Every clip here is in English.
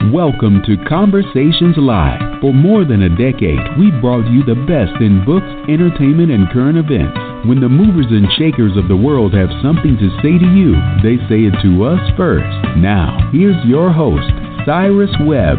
Welcome to Conversations Live. For more than a decade, we've brought you the best in books, entertainment, and current events. When the movers and shakers of the world have something to say to you, they say it to us first. Now, here's your host, Cyrus Webb.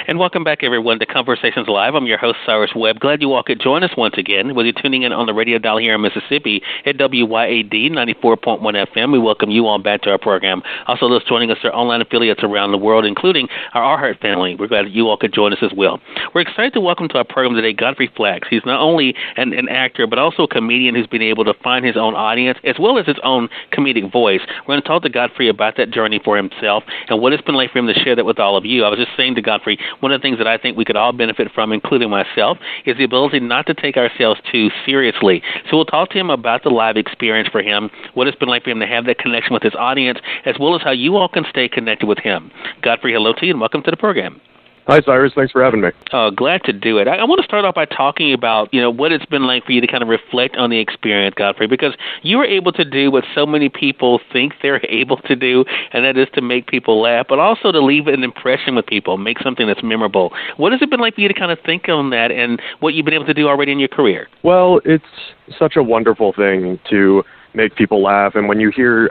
And welcome back, everyone, to Conversations Live. I'm your host, Cyrus Webb. Glad you all could join us once again, whether you're tuning in on the radio dial here in Mississippi at WYAD 94.1 FM. We welcome you all back to our program. Also, those joining us are online affiliates around the world, including our iHeart family. We're glad that you all could join us as well. We're excited to welcome to our program today Godfrey Flax. He's not only an actor, but also a comedian who's been able to find his own audience as well as his own comedic voice. We're going to talk to Godfrey about that journey for himself and what it's been like for him to share that with all of you. I was just saying to Godfrey, one of the things that I think we could all benefit from, including myself, is the ability not to take ourselves too seriously. So we'll talk to him about the live experience for him, what it's been like for him to have that connection with his audience, as well as how you all can stay connected with him. Godfrey, hello to you and welcome to the program. Hi, Cyrus. Thanks for having me. Glad to do it. I want to start off by talking about, what it's been like for you to kind of reflect on the experience, Godfrey, because you were able to do what so many people think they're able to do, and that is to make people laugh, but also to leave an impression with people, make something that's memorable. What has it been like for you to kind of think on that and what you've been able to do already in your career? Well, it's such a wonderful thing to make people laugh, and when you hear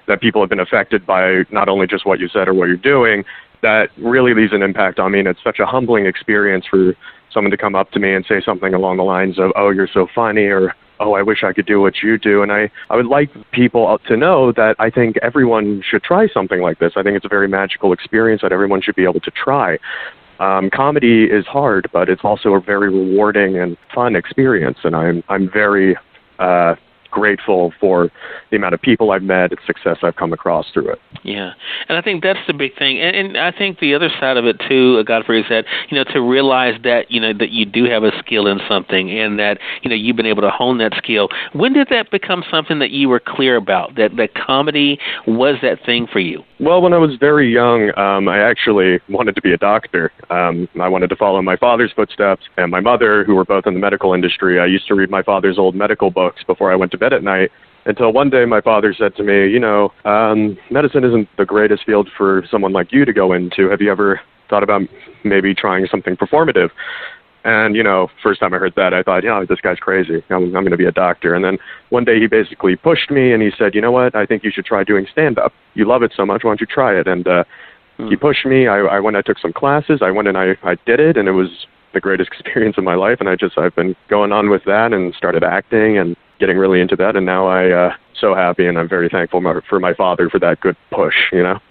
that people have been affected by not only just what you said or what you're doing, that really leaves an impact on me, and it's such a humbling experience for someone to come up to me and say something along the lines of, oh, you're so funny, or, oh, I wish I could do what you do. And I would like people to know that I think everyone should try something like this. I think it's a very magical experience that everyone should be able to try. Comedy is hard, but it's also a very rewarding and fun experience, and I'm very grateful for the amount of people I've met and success I've come across through it. Yeah, and I think that's the big thing. And I think the other side of it, too, Godfrey, is that, to realize that, that you do have a skill in something and that, you've been able to hone that skill. When did that become something that you were clear about, that comedy was that thing for you? Well, when I was very young, I actually wanted to be a doctor. I wanted to follow my father's footsteps, and my mother, who were both in the medical industry. I used to read my father's old medical books before I went to bed at night, until one day my father said to me, medicine isn't the greatest field for someone like you to go into. Have you ever thought about maybe trying something performative? And, first time I heard that, I thought, this guy's crazy. I'm going to be a doctor. And then one day he basically pushed me and he said, you know what, I think you should try doing stand-up. You love it so much, why don't you try it? And he pushed me. I went, I took some classes. I went and I did it, and it was the greatest experience of my life. And I've been going on with that and started acting and getting really into that. And now I'm so happy, and I'm very thankful for my father for that good push,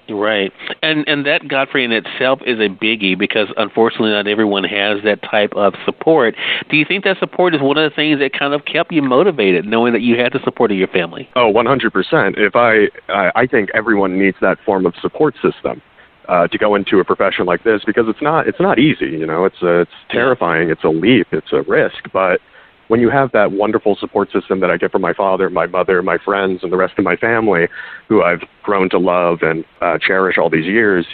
Right. And that, Godfrey, in itself is a biggie because, unfortunately, not everyone has that type of support. Do you think that support is one of the things that kind of kept you motivated, knowing that you had the support of your family? Oh, 100%. I think everyone needs that form of support system to go into a profession like this, because it's not easy. It's terrifying. It's a leap. It's a risk. But when you have that wonderful support system that I get from my father, my mother, my friends, and the rest of my family, who I've grown to love and cherish all these years,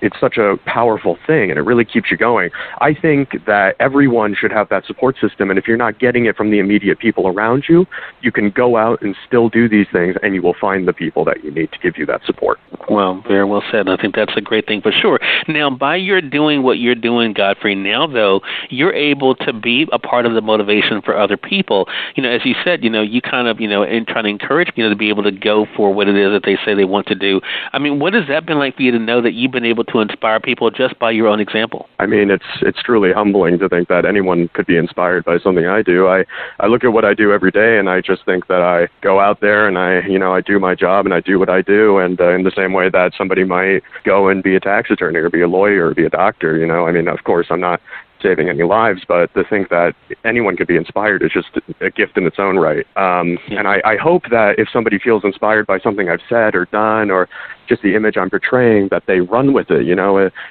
it's such a powerful thing, and it really keeps you going. I think that everyone should have that support system, and if you're not getting it from the immediate people around you, you can go out and still do these things, and you will find the people that you need to give you that support. Well, very well said. I think that's a great thing for sure. Now, by your doing what you're doing, Godfrey, now, though, you're able to be a part of the motivation for other people. As you said, you kind of, in trying to encourage people to be able to go for what it is that they say they want to do. I mean, what has that been like for you to know that you've been able to inspire people just by your own example? I mean, it's truly humbling to think that anyone could be inspired by something I do. I look at what I do every day, and I just think that I go out there and I do my job and I do what I do, and in the same way that somebody might go and be a tax attorney or be a lawyer or be a doctor, I mean, of course, I'm not saving any lives, but to think that anyone could be inspired is just a gift in its own right. And I hope that if somebody feels inspired by something I've said or done, or just the image I'm portraying, that they run with it.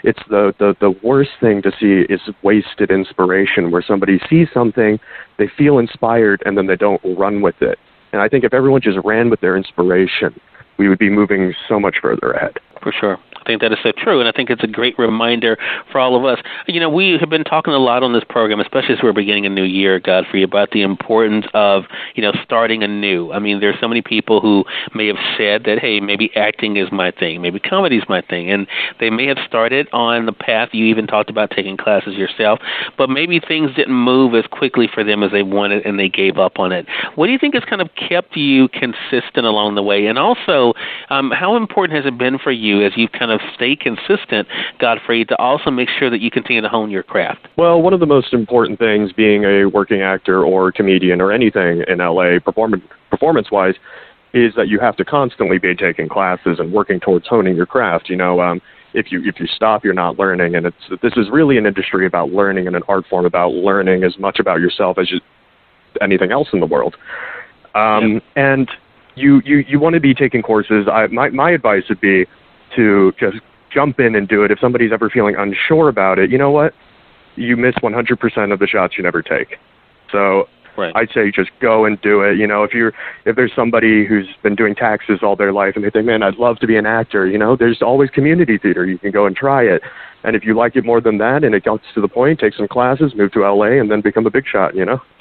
It's the worst thing to see is wasted inspiration, where somebody sees something, they feel inspired, and then they don't run with it. And I think if everyone just ran with their inspiration, we would be moving so much further ahead. For sure. I think that is so true, and I think it's a great reminder for all of us. We have been talking a lot on this program, especially as we're beginning a new year, Godfrey, about the importance of, starting anew. I mean, there's so many people who may have said that, hey, maybe acting is my thing, maybe comedy is my thing, and they may have started on the path. You even talked about taking classes yourself, but maybe things didn't move as quickly for them as they wanted, and they gave up on it. What do you think has kind of kept you consistent along the way? And also, how important has it been for you as you've kind of stayed consistent, Godfrey, to also make sure that you continue to hone your craft? Well, one of the most important things being a working actor or comedian or anything in LA performance-wise is that you have to constantly be taking classes and working towards honing your craft. If you stop, you're not learning, and this is really an industry about learning and an art form about learning as much about yourself as anything else in the world. And you want to be taking courses. My advice would be to just jump in and do it. If somebody's ever feeling unsure about it, you know what? You miss 100% of the shots you never take. So I'd say just go and do it. If there's somebody who's been doing taxes all their life and they think, man, I'd love to be an actor, there's always community theater. You can go and try it. And if you like it more than that and it gets to the point, take some classes, move to LA, and then become a big shot,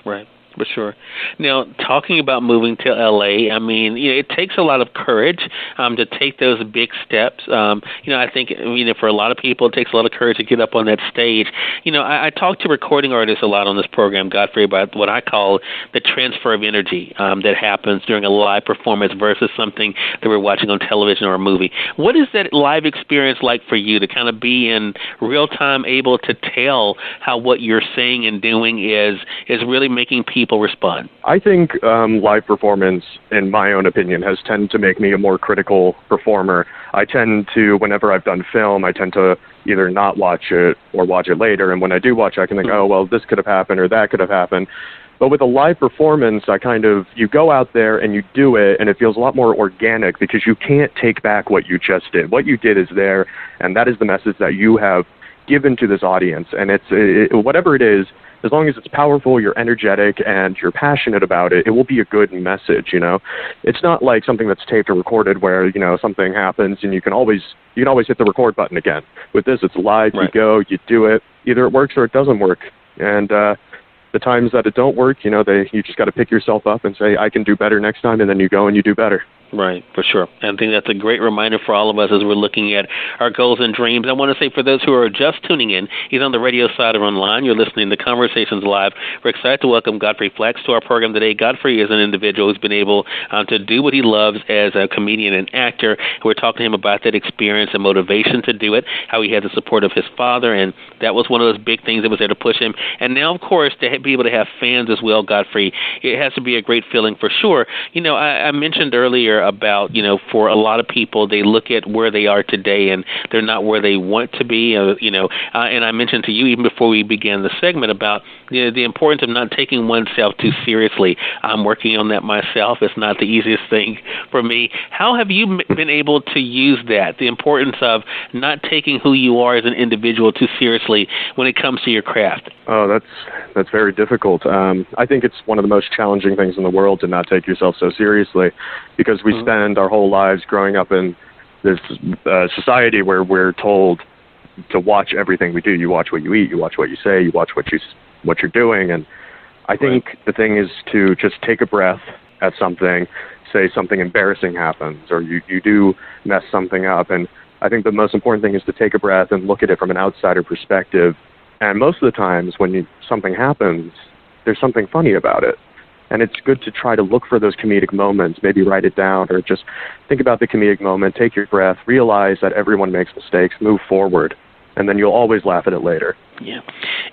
Right. For sure. Now, talking about moving to L.A., I mean, it takes a lot of courage to take those big steps. I think, for a lot of people, it takes a lot of courage to get up on that stage. I talk to recording artists a lot on this program, Godfrey, about what I call the transfer of energy that happens during a live performance versus something that we're watching on television or a movie. What is that live experience like for you to kind of be in real time, able to tell how what you're saying and doing is really making people respond? I think live performance, in my own opinion, has tended to make me a more critical performer. I tend to, whenever I've done film, I tend to either not watch it or watch it later. And when I do watch it, I can think, oh, well, this could have happened or that could have happened. But with a live performance, you go out there and you do it, and it feels a lot more organic because you can't take back what you just did. What you did is there, and that is the message that you have given to this audience. And whatever it is, as long as it's powerful, you're energetic, and you're passionate about it, it will be a good message, It's not like something that's taped or recorded where, something happens and you can always hit the record button again. With this, it's live, You go, you do it. Either it works or it doesn't work. And the times that it don't work, you just got to pick yourself up and say, I can do better next time, and then you go and you do better. Right, for sure. I think that's a great reminder for all of us as we're looking at our goals and dreams. I want to say for those who are just tuning in, either on the radio side or online, you're listening to Conversations Live. We're excited to welcome Godfrey Flax to our program today. Godfrey is an individual who's been able to do what he loves as a comedian and actor. We're talking to him about that experience and motivation to do it, how he had the support of his father, and that was one of those big things that was there to push him. And now, of course, to be able to have fans as well, Godfrey, it has to be a great feeling for sure. I mentioned earlier about, for a lot of people, they look at where they are today and they're not where they want to be, and I mentioned to you even before we began the segment about the importance of not taking oneself too seriously. I'm working on that myself. It's not the easiest thing for me. How have you been able to use that, the importance of not taking who you are as an individual too seriously when it comes to your craft? Oh, that's very difficult. I think it's one of the most challenging things in the world to not take yourself so seriously, because we spend our whole lives growing up in this society where we're told to watch everything we do. You watch what you eat, you watch what you say, you watch what you're doing. And I think the thing is to just take a breath at something, say something embarrassing happens, or you do mess something up. And I think the most important thing is to take a breath and look at it from an outsider perspective. And most of the times when something happens, there's something funny about it. And it's good to try to look for those comedic moments, maybe write it down, or just think about the comedic moment, take your breath, realize that everyone makes mistakes, move forward, and then you'll always laugh at it later. Yeah.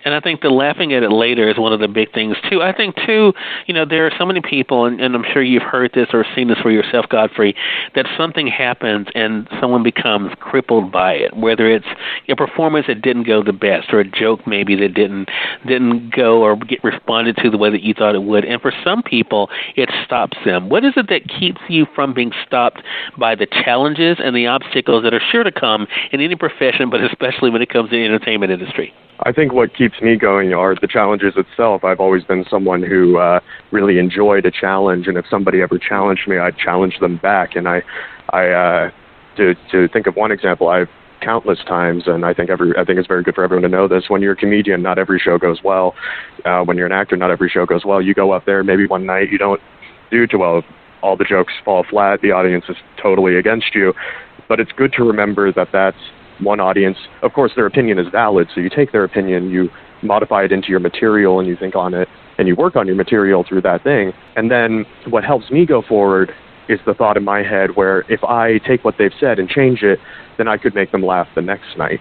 And I think the laughing at it later is one of the big things, too. I think, too, there are so many people, and I'm sure you've heard this or seen this for yourself, Godfrey, that something happens and someone becomes crippled by it, whether it's a performance that didn't go the best or a joke maybe that didn't go or get responded to the way that you thought it would. And for some people, it stops them. What is it that keeps you from being stopped by the challenges and the obstacles that are sure to come in any profession, but especially when it comes to the entertainment industry? I think what keeps me going are the challenges itself. I've always been someone who really enjoyed a challenge, and if somebody ever challenged me, I'd challenge them back. And to think of one example, I've countless times, and I think it's very good for everyone to know this. When you're a comedian, not every show goes well. When you're an actor, not every show goes well. You go up there, maybe one night you don't do too well. All the jokes fall flat. The audience is totally against you. But it's good to remember that that's one audience. Of course, their opinion is valid, so you take their opinion, you modify it into your material, and you think on it, and you work on your material through that thing. And then what helps me go forward is the thought in my head where if I take what they've said and change it, then I could make them laugh the next night.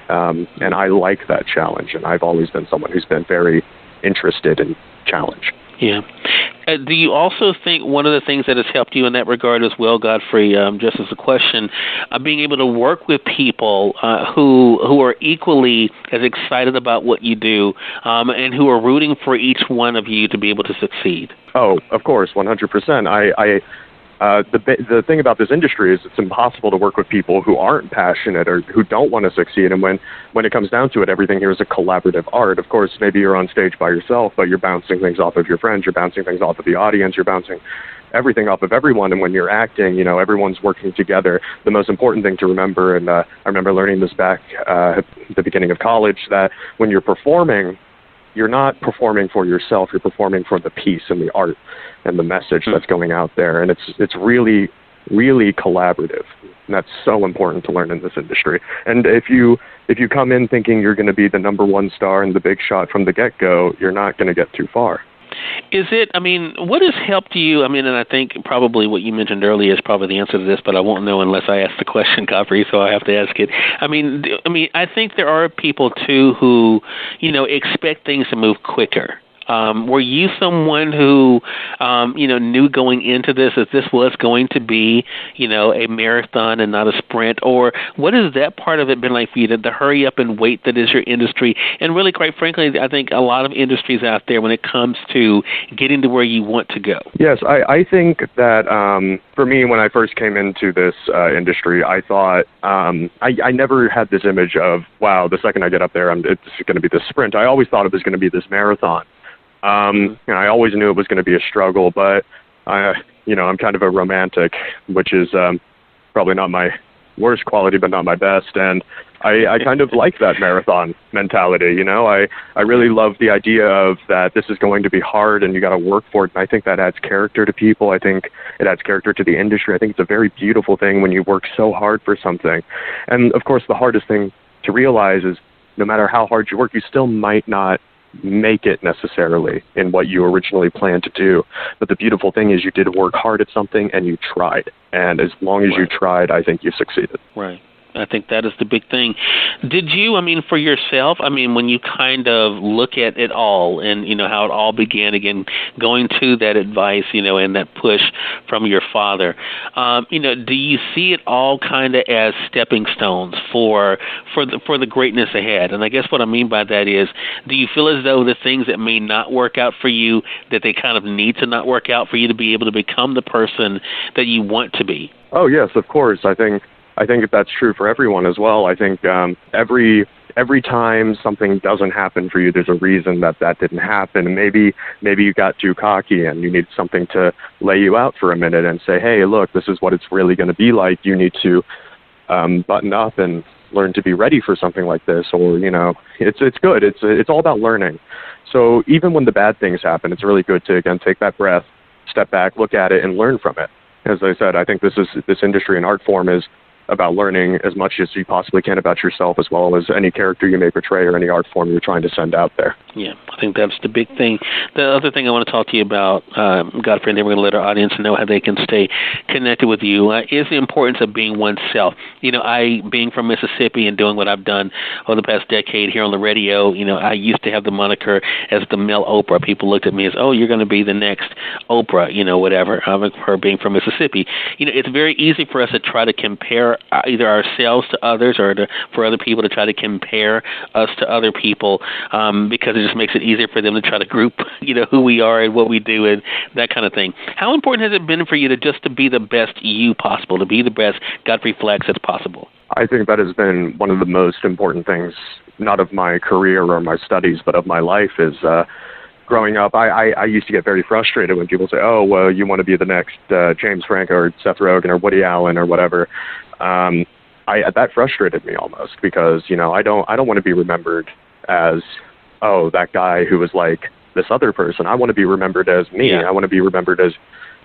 And I like that challenge, and I've always been someone who's been very interested in challenge. Yeah. Do you also think one of the things that has helped you in that regard as well, Godfrey, just as a question, being able to work with people who are equally as excited about what you do and who are rooting for each one of you to be able to succeed? Oh, of course, 100%. The thing about this industry is it's impossible to work with people who aren't passionate or who don't want to succeed. And when it comes down to it, everything here is a collaborative art. Of course, maybe you're on stage by yourself, but you're bouncing things off of your friends. You're bouncing things off of the audience. You're bouncing everything off of everyone. And when you're acting, everyone's working together. The most important thing to remember, and I remember learning this back at the beginning of college, that when you're performing, you're not performing for yourself. You're performing for the piece and the art and the message that's going out there. And it's really, really collaborative. And that's so important to learn in this industry. And if you come in thinking you're going to be the number one star and the big shot from the get-go, you're not going to get too far. What has helped you? And I think probably what you mentioned earlier is probably the answer to this, but I won't know unless I ask the question, Godfrey, so I have to ask it. I think there are people, too, who, expect things to move quicker. Were you someone who, knew going into this that this was going to be, a marathon and not a sprint? Or what has that part of it been like for you, the hurry up and wait that is your industry? And really, quite frankly, I think a lot of industries out there when it comes to getting to where you want to go. Yes, I think that for me, when I first came into this industry, I thought I never had this image of, wow, the second I get up there, it's going to be this sprint. I always thought it was going to be this marathon. I always knew it was going to be a struggle, but I'm kind of a romantic, which is probably not my worst quality, but not my best. And I kind of like that marathon mentality. I really love the idea of that this is going to be hard and you got to work for it. And I think that adds character to people. I think it adds character to the industry. I think it's a very beautiful thing when you work so hard for something. And of course, the hardest thing to realize is no matter how hard you work, you still might not make it necessarily in what you originally planned to do. But the beautiful thing is you did work hard at something and you tried. And as long as you tried, I think you succeeded. Right. I think that is the big thing. Did you, for yourself, when you kind of look at it all and, how it all began again, going to that advice, and that push from your father, do you see it all kind of as stepping stones for the greatness ahead? And I guess what I mean by that is, do you feel as though the things that may not work out for you, that they kind of need to not work out for you to be able to become the person that you want to be? Oh, yes, of course. I think that's true for everyone as well. I think every time something doesn't happen for you, there's a reason that didn't happen. And maybe you got too cocky and you need something to lay you out for a minute and say, hey, look, this is what it's really going to be like. You need to button up and learn to be ready for something like this. Or, it's good. It's all about learning. So even when the bad things happen, it's really good to, again, take that breath, step back, look at it, and learn from it. As I said, I think this industry and art form is about learning as much as you possibly can about yourself, as well as any character you may portray or any art form you're trying to send out there. Yeah, I think that's the big thing. The other thing I want to talk to you about, Godfrey, and then we're going to let our audience know how they can stay connected with you, is the importance of being oneself. I, being from Mississippi and doing what I've done over the past decade here on the radio, I used to have the moniker as the male Oprah. People looked at me as, oh, you're going to be the next Oprah, whatever, her being from Mississippi. It's very easy for us to try to compare either ourselves to others or for other people to try to compare us to other people because it just makes it easier for them to try to group, who we are and what we do and that kind of thing. How important has it been for you to be the best you possible, to be the best Godfrey Flax as possible? I think that has been one of the most important things, not of my career or my studies, but of my life is growing up, I used to get very frustrated when people say, oh, well, you want to be the next James Franco or Seth Rogen or Woody Allen or whatever. that frustrated me almost because, I don't want to be remembered as, oh, that guy who was like this other person. I want to be remembered as me. Yeah. I want to be remembered as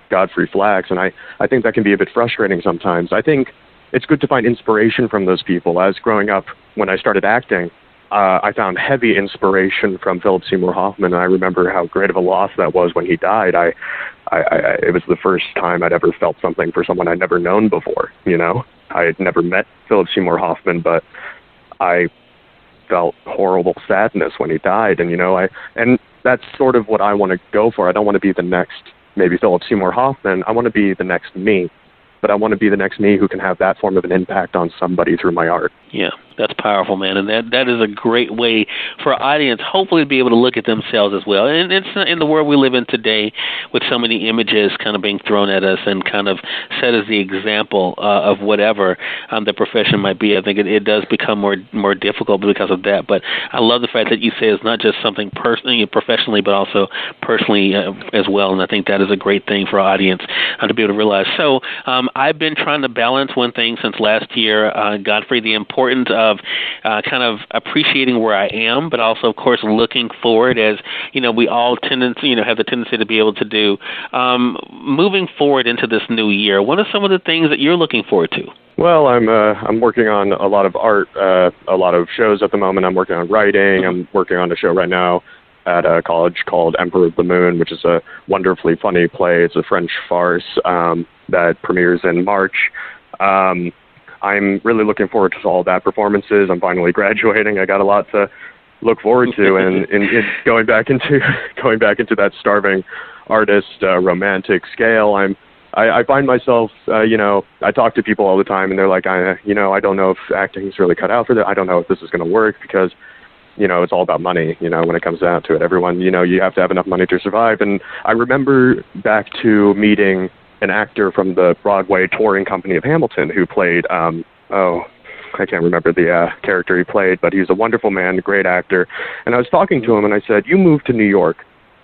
Godfrey Flax. And I think that can be a bit frustrating sometimes. I think it's good to find inspiration from those people. As growing up, when I started acting, I found heavy inspiration from Philip Seymour Hoffman. And I remember how great of a loss that was when he died. It was the first time I'd ever felt something for someone I'd never known before. I had never met Philip Seymour Hoffman, but I felt horrible sadness when he died. And that's sort of what I want to go for. I don't want to be the next, maybe Philip Seymour Hoffman. I want to be the next me, but I want to be the next me who can have that form of an impact on somebody through my art. Yeah, that's powerful, man, and that is a great way for our audience, hopefully, to be able to look at themselves as well. And it's in the world we live in today, with so many images kind of being thrown at us and kind of set as the example of whatever the profession might be. I think it does become more difficult because of that. But I love the fact that you say it's not just something personally, professionally, but also personally as well. And I think that is a great thing for our audience to be able to realize. So I've been trying to balance one thing since last year, Godfrey, the importance of kind of appreciating where I am, but also, of course, looking forward, as we all have the tendency to be able to do. Moving forward into this new year, what are some of the things that you're looking forward to? Well, I'm working on a lot of art, a lot of shows at the moment. I'm working on writing. I'm working on a show right now at a college called Emperor of the Moon, which is a wonderfully funny play. It's a French farce that premieres in March. I'm really looking forward to all that performances. I'm finally graduating. I got a lot to look forward to, and going back into that starving artist romantic scale. I find myself, I talk to people all the time, and they're like, I don't know if acting's really cut out for that. I don't know if this is going to work because, it's all about money. When it comes down to it, everyone, you have to have enough money to survive. And I remember back to meeting an actor from the Broadway touring company of Hamilton who played, I can't remember the character he played, but he's a wonderful man, a great actor. And I was talking to him, and I said, you moved to New York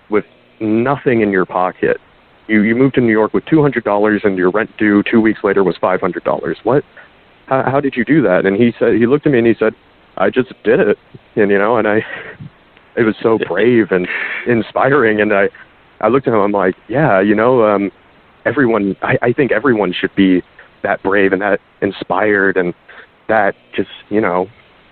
with nothing in your pocket. You moved to New York with $200, and your rent due 2 weeks later was $500. What? How did you do that? And he looked at me and he said, I just did it. And, it was so brave and inspiring. And I looked at him, I'm like, yeah, everyone, I think everyone should be that brave and that inspired and that just,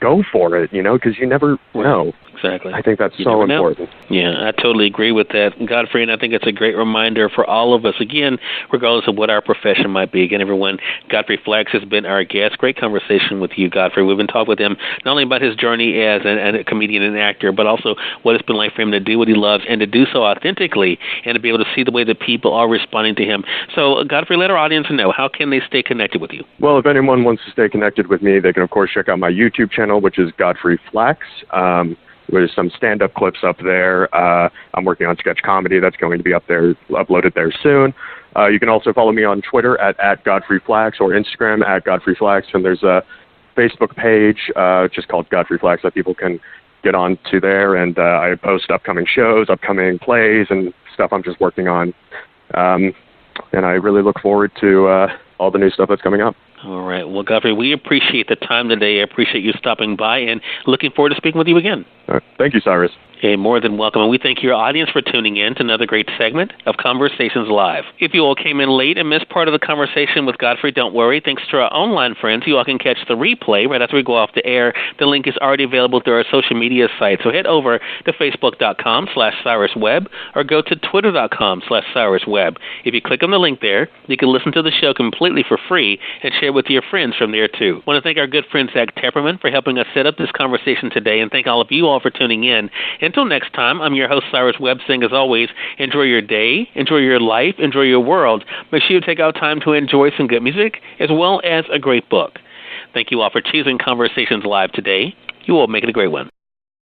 go for it, because you never know. Exactly. I think that's so important. Yeah, I totally agree with that, Godfrey, and I think it's a great reminder for all of us, again, regardless of what our profession might be. Again, everyone, Godfrey Flax has been our guest. Great conversation with you, Godfrey. We've been talking with him not only about his journey as a comedian and actor, but also what it's been like for him to do what he loves and to do so authentically and to be able to see the way that people are responding to him. So, Godfrey, let our audience know, how can they stay connected with you? Well, if anyone wants to stay connected with me, they can, of course, check out my YouTube channel, which is Godfrey Flax. There's some stand-up clips up there. I'm working on sketch comedy that's going to be uploaded there soon. You can also follow me on Twitter at Godfrey Flax or Instagram at Godfrey Flax. And there's a Facebook page just called Godfrey Flax that people can get on to there. And I post upcoming shows, upcoming plays, and stuff I'm just working on. And I really look forward to all the new stuff that's coming up. All right. Well, Godfrey, we appreciate the time today. I appreciate you stopping by and looking forward to speaking with you again. All right. Thank you, Cyrus. Hey, more than welcome. And we thank your audience for tuning in to another great segment of Conversations Live. If you all came in late and missed part of the conversation with Godfrey, don't worry. Thanks to our online friends, you all can catch the replay right after we go off the air. The link is already available through our social media site. So head over to Facebook.com/Cyrus Webb or go to Twitter.com/Cyrus Webb. If you click on the link there, you can listen to the show completely for free and share with your friends from there too. I want to thank our good friend Zach Tepperman for helping us set up this conversation today, and thank all of you all for tuning in. Until next time, I'm your host, Cyrus Webb, saying as always, enjoy your day, enjoy your life, enjoy your world. Make sure you take out time to enjoy some good music as well as a great book. Thank you all for choosing Conversations Live today. You all make it a great one.